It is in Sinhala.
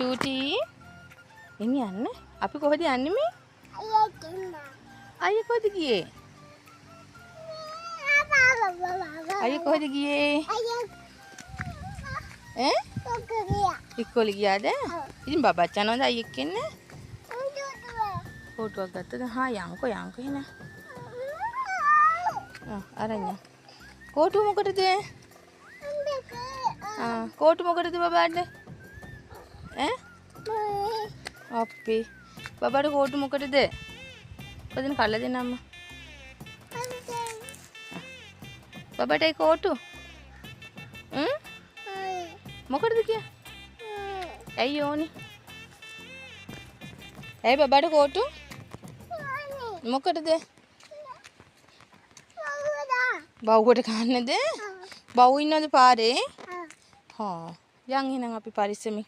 චූටි එන්න යන්න. අපි කොහෙද යන්නේ මේ? අයියා කොහෙද ගියේ? අයියා කොහෙද ගියේ? ඈ? ඉස්කෝලේ ගියාද? ඉතින් බබාත් යනවාද අයියෙක් එන්න? ෆෝටෝවක් ගත්තද? හා යන්කෝ එහෙනම්. අරන් යන්න. කෝටුව මොකටද? කෝටු මොකටද බබාට? ඈ? අප්පි. බබාට කෝටු මොකටද? කොහෙන්ද කල්ලා දෙන්න අම්මා? බබාටයි කෝටු? මොකටද කිය? ඇයි ඕනි? ඇයි බබාට කෝටු? මොකටද? බව්වට කන්නද? බව් ඉන්නවද පාරේ? හා යන් එහෙනම් අපි පරිස්සමින්